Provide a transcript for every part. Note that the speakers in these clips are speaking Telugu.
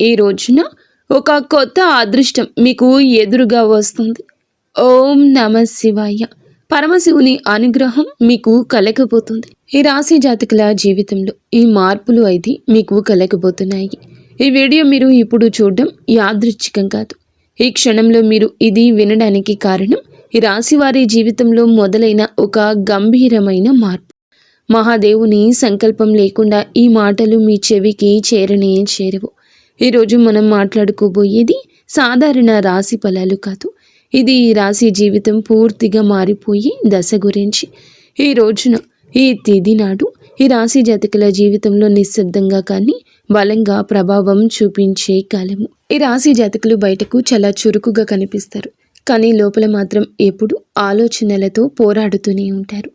ఈ రోజున ఒక కొత్త అదృష్టం మీకు ఎదురుగా వస్తుంది. ఓం నమ శివాయ. పరమశివుని అనుగ్రహం మీకు కలగబోతుంది. ఈ రాశి జాతకుల జీవితంలో ఈ మార్పులు అయితే మీకు కలగబోతున్నాయి. ఈ వీడియో మీరు ఇప్పుడు చూడడం యాదృచ్ఛికం కాదు. ఈ క్షణంలో మీరు ఇది వినడానికి కారణం ఈ రాశి వారి జీవితంలో మొదలైన ఒక గంభీరమైన మార్పు. మహాదేవుని సంకల్పం లేకుండా ఈ మాటలు మీ చెవికి చేరనే చేరవు. ఈరోజు మనం మాట్లాడుకోబోయేది సాధారణ రాశి ఫలాలు కాదు. ఇది ఈ రాశి జీవితం పూర్తిగా మారిపోయి దశ గురించి. ఈ రోజున ఈ తిథి నాడు ఈ రాశి జాతకుల జీవితంలో నిశ్శబ్దంగా కానీ బలంగా ప్రభావం చూపించే కాలము. ఈ రాశి జాతకులు బయటకు చాలా చురుకుగా కనిపిస్తారు, కానీ లోపల మాత్రం ఎప్పుడు ఆలోచనలతో పోరాడుతూనే ఉంటారు.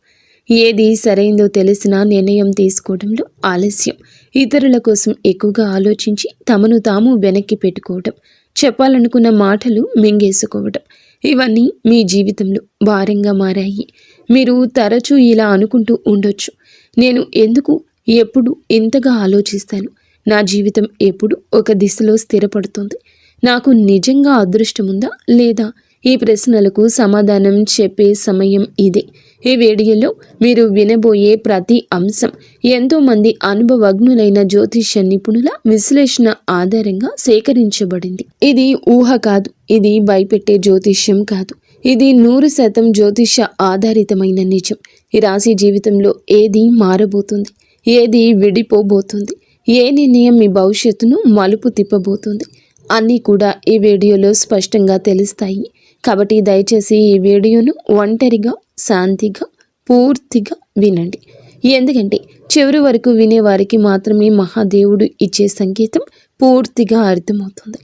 ఏది సరైందో తెలిసినా నిర్ణయం తీసుకోవడంలో ఆలస్యం, ఇతరుల కోసం ఎక్కువగా ఆలోచించి తమను తాము వెనక్కి పెట్టుకోవడం, చెప్పాలనుకున్న మాటలు మింగేసుకోవడం, ఇవన్నీ మీ జీవితంలో భారంగా మారాయి. మీరు తరచూ ఇలా అనుకుంటూ ఉండొచ్చు, నేను ఎందుకు ఎప్పుడు ఇంతగా ఆలోచిస్తాను, నా జీవితం ఎప్పుడు ఒక దిశలో స్థిరపడుతుంది, నాకు నిజంగా అదృష్టం ఉందా లేదా? ఈ ప్రశ్నలకు సమాధానం చెప్పే సమయం ఇదే. ఈ వీడియోలో మీరు వినబోయే ప్రతి అంశం ఎంతోమంది అనుభవజ్ఞులైన జ్యోతిష్య నిపుణుల విశ్లేషణ ఆధారంగా సేకరించబడింది. ఇది ఊహ కాదు, ఇది భయపెట్టే జ్యోతిష్యం కాదు, ఇది 100% జ్యోతిష్య ఆధారితమైన నిజం. ఈ రాశి జీవితంలో ఏది మారబోతుంది, ఏది విడిపోబోతుంది, ఏ నిర్ణయం మీ భవిష్యత్తును మలుపు తిప్పబోతుంది అన్నీ కూడా ఈ వీడియోలో స్పష్టంగా తెలుస్తాయి. కాబట్టి దయచేసి ఈ వీడియోను ఒంటరిగా శాంతిగా పూర్తిగా వినండి. ఎందుకంటే చివరి వరకు వినేవారికి మాత్రమే మహాదేవుడు ఇచ్చే సంకేతం పూర్తిగా అర్థమవుతుంది.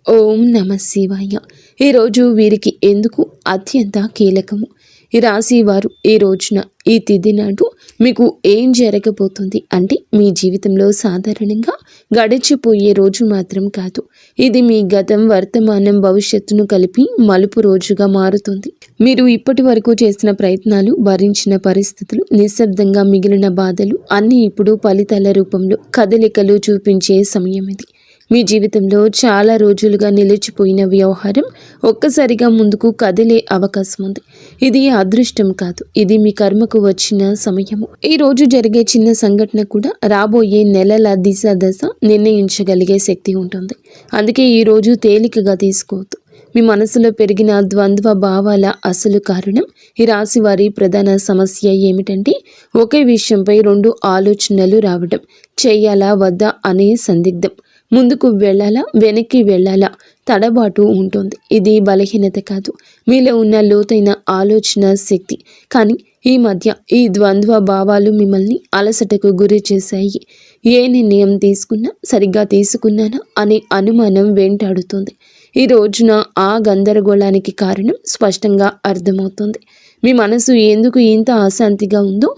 ఓం నమ శివాయ. ఈరోజు వీరికి ఎందుకు అత్యంత కీలకము. ఈ రాశి వారు ఈ రోజున ఈ తిథి నాడు మీకు ఏం జరగబోతుంది అంటే మీ జీవితంలో సాధారణంగా గడిచిపోయే రోజు మాత్రం కాదు, ఇది మీ గతం వర్తమానం భవిష్యత్తును కలిపి మలుపు రోజుగా మారుతుంది. మీరు ఇప్పటి వరకు చేసిన ప్రయత్నాలు, భరించిన పరిస్థితులు, నిశ్శబ్దంగా మిగిలిన బాధలు అన్నీ ఇప్పుడు ఫలితాల రూపంలో కదలికలు చూపించే సమయం ఇది. మీ జీవితంలో చాలా రోజులుగా నిలిచిపోయిన వ్యవహారం ఒక్కసారిగా ముందుకు కదిలే అవకాశం ఉంది. ఇది అదృష్టం కాదు, ఇది మీ కర్మకు వచ్చిన సమయము. ఈ రోజు జరిగే చిన్న సంఘటన కూడా రాబోయే నెలల దిశ దశ నిర్ణయించగలిగే శక్తి ఉంటుంది. అందుకే ఈ రోజు తేలికగా తీసుకోవద్దు. మీ మనసులో పెరిగిన ద్వంద్వ భావాల అసలు కారణం ఈ రాశి వారి ప్రధాన సమస్య ఏమిటంటే ఒకే విషయంపై 2 ఆలోచనలు రావడం, చెయ్యాలా వద్దా అనే సందిగ్ధం, ముందుకు వెళ్ళాలా వెనక్కి వెళ్ళాలా తడబాటు ఉంటుంది. ఇది బలహీనత కాదు, మీలో ఉన్న లోతైన ఆలోచన శక్తి. కానీ ఈ మధ్య ఈ ద్వంద్వ భావాలు మిమ్మల్ని అలసటకు గురి చేశాయి. ఏ నిర్ణయం తీసుకున్నా సరిగ్గా తీసుకున్నానా అనే అనుమానం వెంటాడుతుంది. ఈ రోజున ఆ గందరగోళానికి కారణం స్పష్టంగా అర్థమవుతుంది. మీ మనసు ఎందుకు ఇంత అశాంతిగా ఉందో,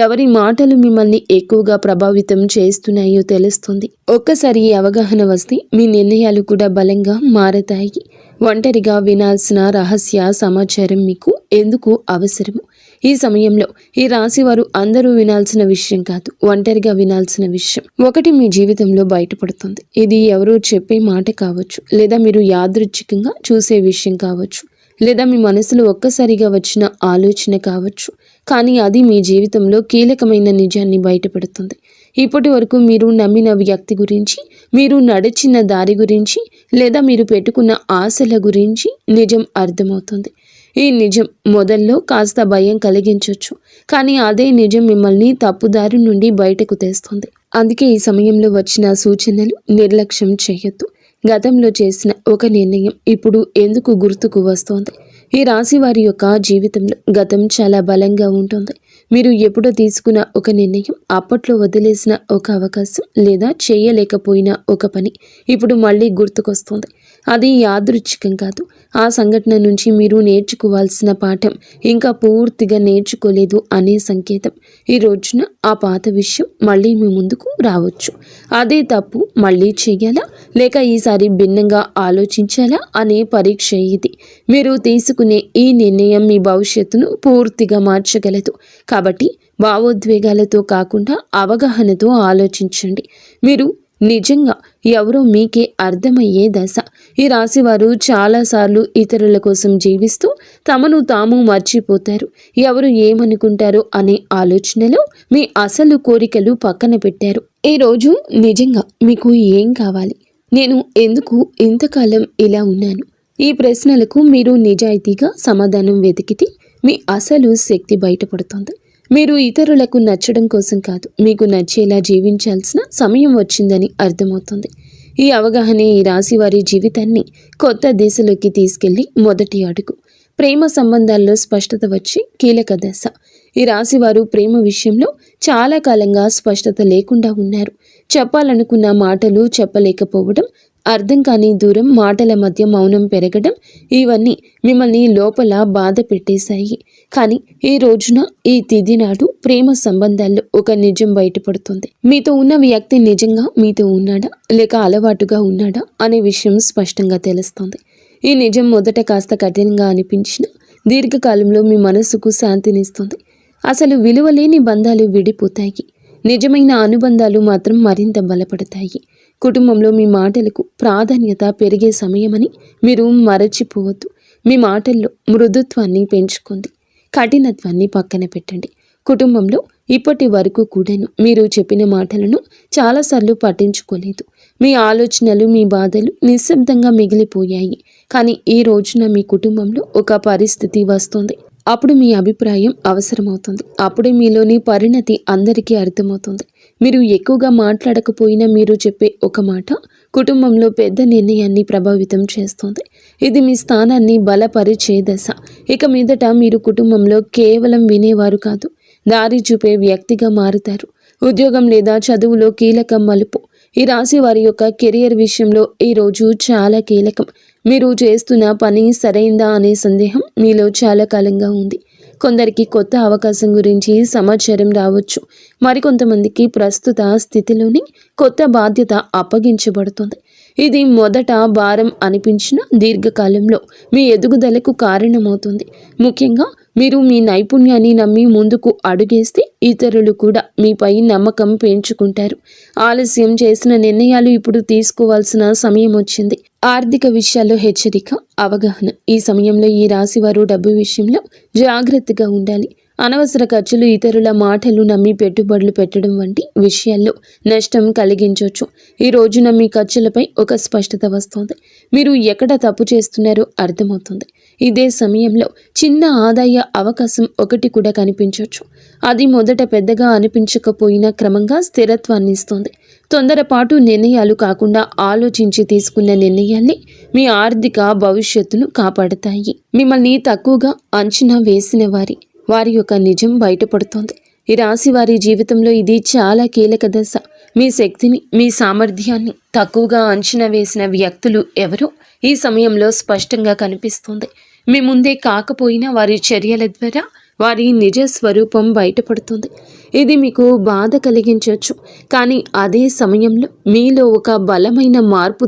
ఎవరి మాటలు మిమ్మల్ని ఎక్కువగా ప్రభావితం చేస్తున్నాయో తెలుస్తుంది. ఒక్కసారి ఈ అవగాహన వస్తే మీ నిర్ణయాలు కూడా బలంగా మారతాయి. ఒంటరిగా వినాల్సిన రహస్య సమాచారం మీకు ఎందుకు అవసరము. ఈ సమయంలో ఈ రాశి వారు అందరూ వినాల్సిన విషయం కాదు, ఒంటరిగా వినాల్సిన విషయం ఒకటి మీ జీవితంలో బయటపడుతుంది. ఇది ఎవరో చెప్పే మాట కావచ్చు, లేదా మీరు యాదృచ్ఛికంగా చూసే విషయం కావచ్చు, లేదా మీ మనసులో ఒక్కసారిగా వచ్చిన ఆలోచన కావచ్చు. కానీ అది మీ జీవితంలో కీలకమైన నిజాన్ని బయటపెడుతుంది. ఇప్పటి వరకు మీరు నమ్మిన వ్యక్తి గురించి, మీరు నడిచిన దారి గురించి, లేదా మీరు పెట్టుకున్న ఆశల గురించి నిజం అర్థమవుతుంది. ఈ నిజం మొదల్లో కాస్త భయం కలిగించవచ్చు, కానీ అదే నిజం మిమ్మల్ని తప్పుదారి నుండి బయటకు తెస్తుంది. అందుకే ఈ సమయంలో వచ్చిన సూచనలు నిర్లక్ష్యం చేయొద్దు. గతంలో చేసిన ఒక నిర్ణయం ఇప్పుడు ఎందుకు గుర్తుకు వస్తోంది. ఈ రాశి వారి యొక్క జీవితంలో గతం చాలా బలంగా ఉంటుంది. మీరు ఎప్పుడో తీసుకున్న ఒక నిర్ణయం, అప్పట్లో వదిలేసిన ఒక అవకాశం, లేదా చేయలేకపోయిన ఒక పని ఇప్పుడు మళ్ళీ గుర్తుకొస్తుంది. అది యాదృచ్ఛికం కాదు, ఆ సంఘటన నుంచి మీరు నేర్చుకోవాల్సిన పాఠం ఇంకా పూర్తిగా నేర్చుకోలేదు అనే సంకేతం. ఈ రోజున ఆ పాత విషయం మళ్ళీ మీ ముందుకు రావచ్చు. అదే తప్పు మళ్ళీ చేయాలా లేక ఈసారి భిన్నంగా ఆలోచించాలా అనే పరీక్ష ఇది. మీరు తీసుకునే ఈ నిర్ణయం మీ భవిష్యత్తును పూర్తిగా మార్చగలదు. కాబట్టి భావోద్వేగాలతో కాకుండా అవగాహనతో ఆలోచించండి. మీరు నిజంగా ఎవరో మీకే అర్థమయ్యే దశ. ఈ రాశివారు చాలాసార్లు ఇతరుల కోసం జీవిస్తూ తమను తాము మర్చిపోతారు. ఎవరు ఏమనుకుంటారో అనే ఆలోచనలో మీ అసలు కోరికలు పక్కన పెట్టారు. ఈరోజు నిజంగా మీకు ఏం కావాలి? నేను ఎందుకు ఇంతకాలం ఇలా ఉన్నాను? ఈ ప్రశ్నలకు మీరు నిజాయితీగా సమాధానం వెతికితే మీ అసలు శక్తి బయటపడుతుంది. మీరు ఇతరులకు నచ్చడం కోసం కాదు, మీకు నచ్చేలా జీవించాల్సిన సమయం వచ్చిందని అర్థమవుతుంది. ఈ అవగాహనే ఈ రాశి వారి జీవితాన్ని కొత్త దిశలోకి తీసుకెళ్లి మొదటి అడుగు. ప్రేమ సంబంధాల్లో స్పష్టత వచ్చి కీలక దశ. ఈ రాశివారు ప్రేమ విషయంలో చాలా కాలంగా స్పష్టత లేకుండా ఉన్నారు. చెప్పాలనుకున్న మాటలు చెప్పలేకపోవడం, అర్థం కాని దూరం, మాటల మధ్య మౌనం పెరగడం, ఇవన్నీ మిమ్మల్ని లోపల బాధ పెట్టేశాయి. కానీ ఈ రోజున, ఈ తిథి నాడు ప్రేమ సంబంధాల్లో ఒక నిజం బయటపడుతుంది. మీతో ఉన్న వ్యక్తి నిజంగా మీతో ఉన్నాడా లేక అలవాటుగా ఉన్నాడా అనే విషయం స్పష్టంగా తెలుస్తుంది. ఈ నిజం మొదట కాస్త కఠినంగా అనిపించిన దీర్ఘకాలంలో మీ మనసుకు శాంతినిస్తుంది. అసలు విలువలేని బంధాలు విడిపోతాయి, నిజమైన అనుబంధాలు మాత్రం మరింత బలపడతాయి. కుటుంబంలో మీ మాటలకు ప్రాధాన్యత పెరిగే సమయమని మీరు మరచిపోవద్దు. మీ మాటల్లో మృదుత్వాన్ని పెంచుకోండి, కఠినత్వాన్ని పక్కన పెట్టండి. కుటుంబంలో ఇప్పటి వరకు కూడాను మీరు చెప్పిన మాటలను చాలాసార్లు పట్టించుకోలేదు. మీ ఆలోచనలు, మీ బాధలు నిశ్శబ్దంగా మిగిలిపోయాయి. కానీ ఈ రోజున మీ కుటుంబంలో ఒక పరిస్థితి వస్తుంది. అప్పుడు మీ అభిప్రాయం అవసరమవుతుంది. అప్పుడే మీలోని పరిణతి అందరికీ అర్థమవుతుంది. మీరు ఎక్కువగా మాట్లాడకపోయినా మీరు చెప్పే ఒక మాట కుటుంబంలో పెద్ద నిర్ణయాన్ని ప్రభావితం చేస్తుంది. ఇది మీ స్థానాన్ని బలపరిచే దశ. ఇక మీదట మీరు కుటుంబంలో కేవలం వినేవారు కాదు, దారి చూపే వ్యక్తిగా మారుతారు. ఉద్యోగం లేదా చదువులో కీలక మలుపు. ఈ రాశి వారి యొక్క కెరియర్ విషయంలో ఈ రోజు చాలా కీలకం. మీరు చేస్తున్న పని సరైందా అనే సందేహం మీలో చాలా కాలంగా ఉంది. కొందరికి కొత్త అవకాశం గురించి సమాచారం రావచ్చు. మరికొంతమందికి ప్రస్తుత స్థితిలోని కొత్త బాధ్యత అప్పగించబడుతుంది. ఇది మొదట భారం అనిపించిన దీర్ఘకాలంలో మీ ఎదుగుదలకు కారణమవుతుంది. ముఖ్యంగా మీరు మీ నైపుణ్యాన్ని నమ్మి ముందుకు అడుగేస్తే ఇతరులు కూడా మీపై నమ్మకం పెంచుకుంటారు. ఆలస్యం చేసిన నిర్ణయాలు ఇప్పుడు తీసుకోవాల్సిన సమయం వచ్చింది. ఆర్థిక విషయాల్లో హెచ్చరిక, అవగాహన. ఈ సమయంలో ఈ రాశివారు డబ్బు విషయంలో జాగ్రత్తగా ఉండాలి. అనవసర ఖర్చులు, ఇతరుల మాటలు నమ్మి పెట్టుబడులు పెట్టడం వంటి విషయాల్లో నష్టం కలిగించవచ్చు. ఈ రోజున మీ ఖర్చులపై ఒక స్పష్టత వస్తుంది. మీరు ఎక్కడ తప్పు చేస్తున్నారో అర్థమవుతుంది. ఇదే సమయంలో చిన్న ఆదాయ అవకాశం ఒకటి కూడా కనిపించవచ్చు. అది మొదట పెద్దగా అనిపించకపోయినా క్రమంగా స్థిరత్వాన్ని ఇస్తుంది. తొందరపాటు నిర్ణయాలు కాకుండా ఆలోచించి తీసుకున్న నిర్ణయాల్ని మీ ఆర్థిక భవిష్యత్తును కాపాడతాయి. మిమ్మల్ని తక్కువగా అంచనా వేసిన వారి యొక్క నిజం బయటపడుతోంది. ఈ రాశి వారి జీవితంలో ఇది చాలా కీలక దశ. మీ శక్తిని, మీ సామర్థ్యాన్ని తక్కువగా అంచనా వేసిన వ్యక్తులు ఎవరో ఈ సమయంలో స్పష్టంగా కనిపిస్తుంది. మీ ముందే కాకపోయినా వారి చర్యల ద్వారా వారి నిజ స్వరూపం బయటపడుతుంది. ఇది మీకు బాధ కలిగించవచ్చు, కానీ అదే సమయంలో మీలో ఒక బలమైన మార్పు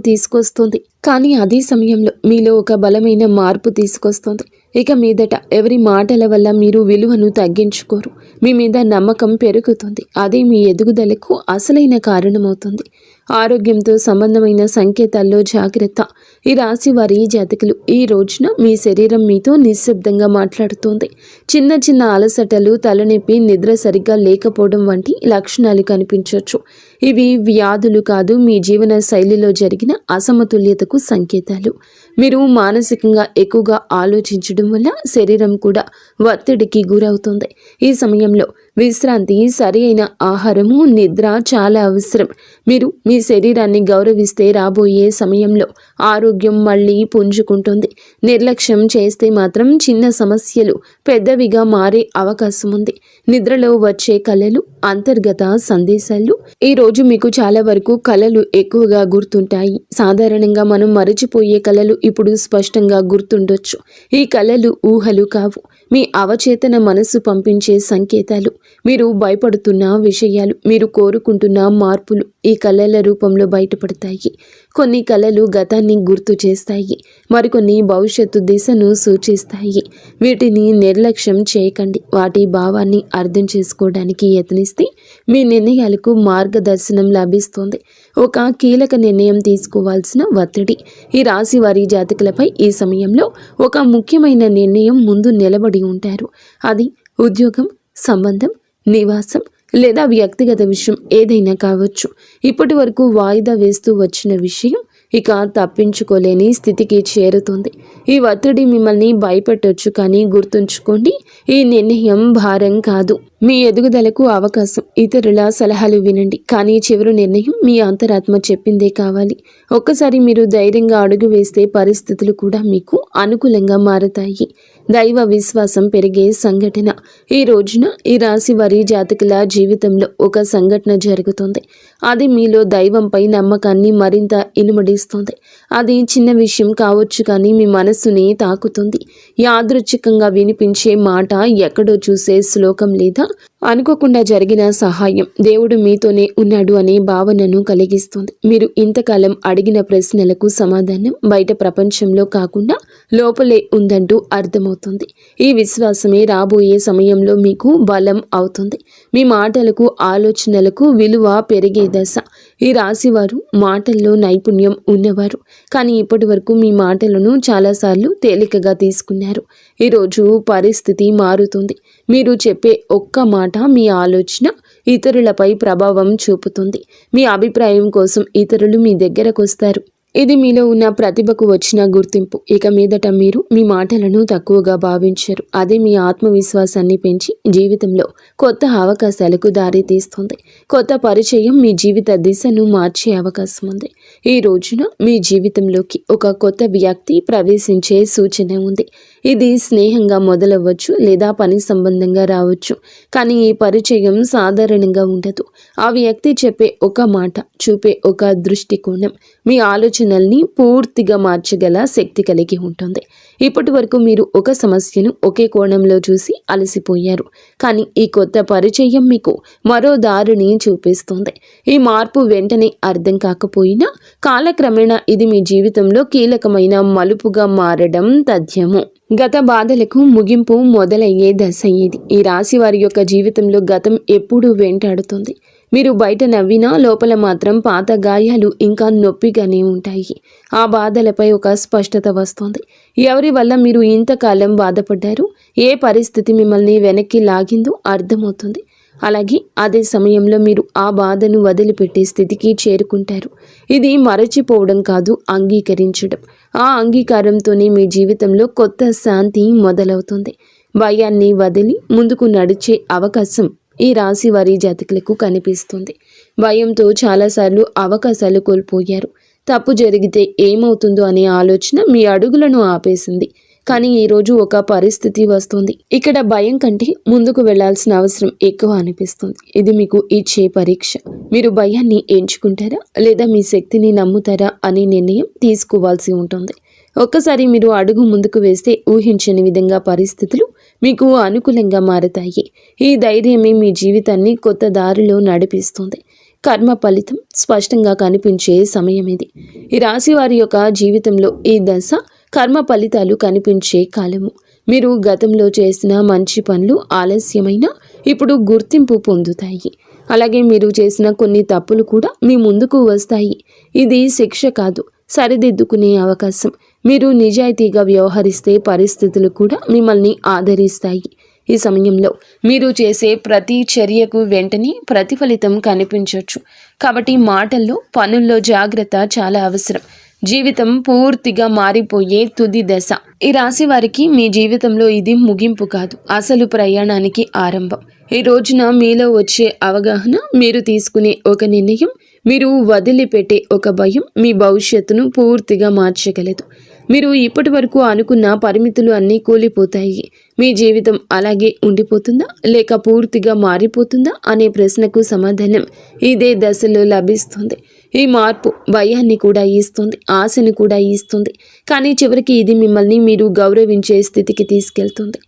తీసుకొస్తుంది. ఇక మీదట ఎవరి మాటల వల్ల మీరు విలువను తగ్గించుకోరు. మీ మీద నమ్మకం పెరుగుతుంది. అదే మీ ఎదుగుదలకు అసలైన కారణమవుతుంది. ఆరోగ్యంతో సంబంధమైన సంకేతాల్లో జాగ్రత్త. ఈ రాశి వారి జాతకులు ఈ రోజున మీ శరీరం మీతో నిశ్శబ్దంగా మాట్లాడుతోంది. చిన్న చిన్న అలసటలు, తలనొప్పి, నిద్ర సరిగ్గా లేకపోవడం వంటి లక్షణాలు కనిపించవచ్చు. ఇవి వ్యాధులు కాదు, మీ జీవన శైలిలో జరిగిన అసమతుల్యతకు సంకేతాలు. మీరు మానసికంగా ఎక్కువగా ఆలోచించడం వల్ల శరీరం కూడా ఒత్తిడికి గురవుతుంది. ఈ సమయంలో విశ్రాంతి, సరి అయిన ఆహారము, నిద్ర చాలా అవసరం. మీరు మీ శరీరాన్ని గౌరవిస్తే రాబోయే సమయంలో ఆరోగ్యం మళ్ళీ పుంజుకుంటుంది. నిర్లక్ష్యం చేస్తే మాత్రం చిన్న సమస్యలు పెద్దవిగా మారే అవకాశం ఉంది. నిద్రలో వచ్చే కలలు, అంతర్గత సందేశాలు. ఈ రోజు మీకు చాలా వరకు కలలు ఎక్కువగా గుర్తుంటాయి. సాధారణంగా మనం మరచిపోయే కలలు ఇప్పుడు స్పష్టంగా గుర్తుండొచ్చు. ఈ కలలు ఊహలు కావు, మీ అవచేతన మనసు పంపించే సంకేతాలు. మీరు భయపడుతున్న విషయాలు, మీరు కోరుకుంటున్న మార్పులు ఈ కళల రూపంలో బయటపడతాయి. కొన్ని కళలు గతాన్ని గుర్తు చేస్తాయి, మరికొన్ని భవిష్యత్తు దిశను సూచిస్తాయి. వీటిని నిర్లక్ష్యం చేయకండి. వాటి భావాన్ని అర్థం చేసుకోవడానికి యత్నిస్తే మీ నిర్ణయాలకు మార్గదర్శనం లభిస్తుంది. ఒక కీలక నిర్ణయం తీసుకోవాల్సిన ఒత్తిడి. ఈ రాశి వారి జాతకులపై ఈ సమయంలో ఒక ముఖ్యమైన నిర్ణయం ముందు నిలబడి ఉంటారు. అది ఉద్యోగం, సంబంధం, నివాసం లేదా వ్యక్తిగత విషయం ఏదైనా కావచ్చు. ఇప్పటి వరకు వాయిదా వేస్తూ వచ్చిన విషయం ఇక తప్పించుకోలేని స్థితికి చేరుతుంది. ఈ ఒత్తిడి మిమ్మల్ని భయపెట్టొచ్చు, కానీ గుర్తుంచుకోండి, ఈ నిర్ణయం భారం కాదు, మీ ఎదుగుదలకు అవకాశం. ఇతరుల సలహాలు వినండి, కానీ చివరి నిర్ణయం మీ అంతరాత్మ చెప్పిందే కావాలి. ఒక్కసారి మీరు ధైర్యంగా అడుగు వేస్తే పరిస్థితులు కూడా మీకు అనుకూలంగా మారతాయి. దైవ విశ్వాసం పెరిగే సంఘటన. ఈ రోజున ఈ రాశి వారి జాతకుల జీవితంలో ఒక సంఘటన జరుగుతుంది. అది మీలో దైవంపై నమ్మకాన్ని మరింత ఇనుమడిస్తుంది. అది చిన్న విషయం కావచ్చు, కానీ మీ మనస్సుని తాకుతుంది. యాదృచ్ఛికంగా వినిపించే మాట, ఎక్కడో చూసే శ్లోకం లేదా అనుకోకుండా జరిగిన సహాయం దేవుడు మీతోనే ఉన్నాడు అనే భావనను కలిగిస్తుంది. మీరు ఇంతకాలం అడిగిన ప్రశ్నలకు సమాధానం బయట ప్రపంచంలో కాకుండా లోపలే ఉందంటూ అర్థమవుతుంది. ఈ విశ్వాసమే రాబోయే సమయంలో మీకు బలం అవుతుంది. మీ మాటలకు, ఆలోచనలకు విలువ పెరిగే దశ. ఈ రాశివారు మాటల్లో నైపుణ్యం ఉన్నవారు, కానీ ఇప్పటి వరకు మీ మాటలను చాలాసార్లు తేలికగా తీసుకున్నారు. ఈరోజు పరిస్థితి మారుతుంది. మీరు చెప్పే ఒక్క మాట, మీ ఆలోచన ఇతరులపై ప్రభావం చూపుతుంది. మీ అభిప్రాయం కోసం ఇతరులు మీ దగ్గరకు వస్తారు. ఇది మీలో ఉన్న ప్రతిభకు వచ్చిన గుర్తింపు. ఇక మీదట మీరు మీ మాటలను తక్కువగా భావించరు. అదే మీ ఆత్మవిశ్వాసాన్ని పెంచి జీవితంలో కొత్త అవకాశాలకు దారి తీస్తుంది. కొత్త పరిచయం మీ జీవిత దిశను మార్చే అవకాశం ఉంది. ఈ రోజున మీ జీవితంలోకి ఒక కొత్త వ్యక్తి ప్రవేశించే సూచన ఉంది. ఇది స్నేహంగా మొదలవ్వచ్చు లేదా పని సంబంధంగా రావచ్చు, కానీ ఈ పరిచయం సాధారణంగా ఉండదు. ఆ వ్యక్తి చెప్పే ఒక మాట, చూపే ఒక దృష్టికోణం మీ ఆలోచనల్ని పూర్తిగా మార్చగల శక్తి కలిగి ఉంటుంది. ఇప్పటి వరకు మీరు ఒక సమస్యను ఒకే కోణంలో చూసి అలసిపోయారు, కానీ ఈ కొత్త పరిచయం మీకు మరో దారిని చూపిస్తుంది. ఈ మార్పు వెంటనే అర్థం కాకపోయినా కాలక్రమేణా ఇది మీ జీవితంలో కీలకమైన మలుపుగా మారడం తథ్యము. గత బాధలకు ముగింపు మొదలయ్యే దశ ఇది. ఈ రాశి వారి యొక్క జీవితంలో గతం ఎప్పుడూ వెంటాడుతుంది. మీరు బయట నవ్వినా లోపల మాత్రం పాత గాయాలు ఇంకా నొప్పిగానే ఉంటాయి. ఆ బాధలపై ఒక స్పష్టత వస్తుంది. ఎవరి వల్ల మీరు ఇంతకాలం బాధపడ్డారు, ఏ పరిస్థితి మిమ్మల్ని వెనక్కి లాగిందో అర్థమవుతుంది. అలాగే అదే సమయంలో మీరు ఆ బాధను వదిలిపెట్టే స్థితికి చేరుకుంటారు. ఇది మరచిపోవడం కాదు, అంగీకరించడం. ఆ అంగీకారంతోనే మీ జీవితంలో కొత్త శాంతి మొదలవుతుంది. భయాన్ని వదిలి ముందుకు నడిచే అవకాశం ఈ రాశి వారి జాతకులకు కనిపిస్తుంది. భయంతో చాలాసార్లు అవకాశాలు కోల్పోయారు. తప్పు జరిగితే ఏమవుతుందో అనే ఆలోచన మీ అడుగులను ఆపేసింది. కానీ ఈరోజు ఒక పరిస్థితి వస్తుంది. ఇక్కడ భయం కంటే ముందుకు వెళ్లాల్సిన అవసరం ఎక్కువ అనిపిస్తుంది. ఇది మీకు ఇచ్చే పరీక్ష. మీరు భయాన్ని ఎంచుకుంటారా లేదా మీ శక్తిని నమ్ముతారా అనే నిర్ణయం తీసుకోవాల్సి ఉంటుంది. ఒక్కసారి మీరు అడుగు ముందుకు వేస్తే ఊహించని విధంగా పరిస్థితులు మీకు అనుకూలంగా మారతాయి. ఈ ధైర్యమే మీ జీవితాన్ని కొత్త దారిలో నడిపిస్తుంది. కర్మ ఫలితం స్పష్టంగా కనిపించే సమయం ఇది. ఈ రాశి వారి యొక్క జీవితంలో ఈ దశ కర్మ ఫలితాలు కనిపించే కాలము. మీరు గతంలో చేసిన మంచి పనులు ఆలస్యమైనా ఇప్పుడు గుర్తింపు పొందుతాయి. అలాగే మీరు చేసిన కొన్ని తప్పులు కూడా మీ ముందుకు వస్తాయి. ఇది శిక్ష కాదు, సరిదిద్దుకునే అవకాశం. మీరు నిజాయితీగా వ్యవహరిస్తే పరిస్థితులు కూడా మిమ్మల్ని ఆదరిస్తాయి. ఈ సమయంలో మీరు చేసే ప్రతి చర్యకు వెంటనే ప్రతిఫలితం కనిపించవచ్చు. కాబట్టి మాటల్లో, పనుల్లో జాగ్రత్త చాలా అవసరం. జీవితం పూర్తిగా మారిపోయే తుది దశ. ఈ రాశి వారికి మీ జీవితంలో ఇది ముగింపు కాదు, అసలు ప్రయాణానికి ఆరంభం. ఈ రోజున మీలో వచ్చే అవగాహన, మీరు తీసుకునే ఒక నిర్ణయం, మీరు వదిలిపెట్టే ఒక భయం మీ భవిష్యత్తును పూర్తిగా మార్చగలదు. మీరు ఇప్పటి వరకు అనుకున్న పరిమితులు అన్నీ కూలిపోతాయి. మీ జీవితం అలాగే ఉండిపోతుందా లేక పూర్తిగా మారిపోతుందా అనే ప్రశ్నకు సమాధానం ఇదే దశలో లభిస్తుంది. ఈ మార్పు భయాన్ని కూడా ఇస్తుంది, ఆశను కూడా ఇస్తుంది, కానీ చివరికి ఇది మిమ్మల్ని మీరు గౌరవించే స్థితికి తీసుకెళ్తుంది.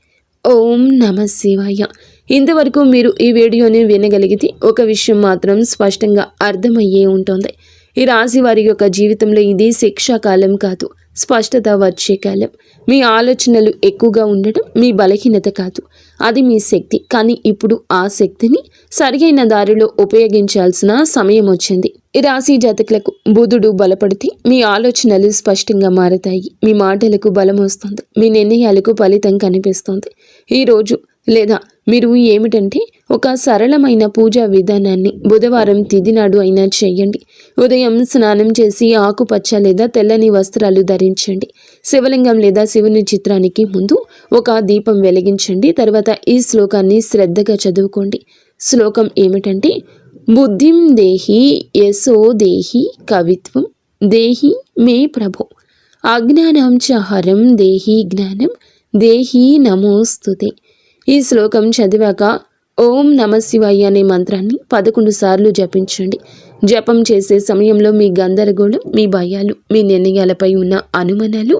ఓం నమ శివాయ. ఇంతవరకు మీరు ఈ వీడియోని వినగలిగితే ఒక విషయం మాత్రం స్పష్టంగా అర్థమయ్యే ఉంటుంది. ఈ రాశి వారి యొక్క జీవితంలో ఇది శిక్షాకాలం కాదు, స్పష్టత వచ్చే కాలం. మీ ఆలోచనలు ఎక్కువగా ఉండడం మీ బలహీనత కాదు, అది మీ శక్తి. కానీ ఇప్పుడు ఆ శక్తిని సరియైన దారిలో ఉపయోగించాల్సిన సమయం వచ్చింది. ఈ రాశి జాతకులకు బుధుడు బలపడితే మీ ఆలోచనలు స్పష్టంగా మారతాయి, మీ మాటలకు బలం వస్తుంది, మీ నిర్ణయాలకు ఫలితం కనిపిస్తుంది. ఈరోజు లేదా మీరు ఏమిటంటే ఒక సరళమైన పూజా విధానాన్ని బుధవారం తిథి నాడు అయినా చేయండి. ఉదయం స్నానం చేసి ఆకుపచ్చ లేదా తెల్లని వస్త్రాలు ధరించండి. శివలింగం లేదా శివుని చిత్రానికి ముందు ఒక దీపం వెలిగించండి. తర్వాత ఈ శ్లోకాన్ని శ్రద్ధగా చదువుకోండి. శ్లోకం ఏమిటంటే, బుద్ధిం దేహి యశో దేహి కవిత్వం దేహి మే ప్రభో అజ్ఞానం చ హరం దేహి జ్ఞానం దేహి నమోస్తుతే. ఈ శ్లోకం చదివాక ఓం నమశివాయ అనే మంత్రాన్ని 11 సార్లు జపించండి. జపం చేసే సమయంలో మీ గందరగోళం, మీ భయాలు, మీ నిర్ణయాలపై ఉన్న అనుమానాలు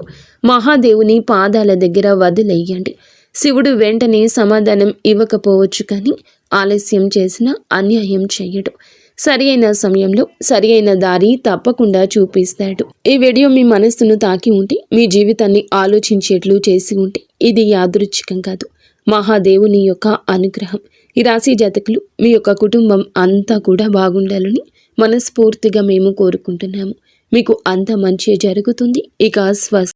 మహాదేవుని పాదాల దగ్గర వదిలేయండి. శివుడు వెంటనే సమాధానం ఇవ్వకపోవచ్చు, కానీ ఆలస్యం చేసినా అన్యాయం చేయడు. సరి అయిన సమయంలో సరి అయిన దారి తప్పకుండా చూపిస్తాడు. ఈ వీడియో మీ మనస్సును తాకి ఉంటే, మీ జీవితాన్ని ఆలోచించేట్లు చేసి ఉంటే, ఇది యాదృచ్ఛికం కాదు, మహాదేవుని యొక్క అనుగ్రహం. ఈ రాశి జాతకులు మీ యొక్క కుటుంబం అంతా కూడా బాగుండాలని మనస్ఫూర్తిగా మేము కోరుకుంటున్నాము. మీకు అంత మంచి జరుగుతుంది. ఇక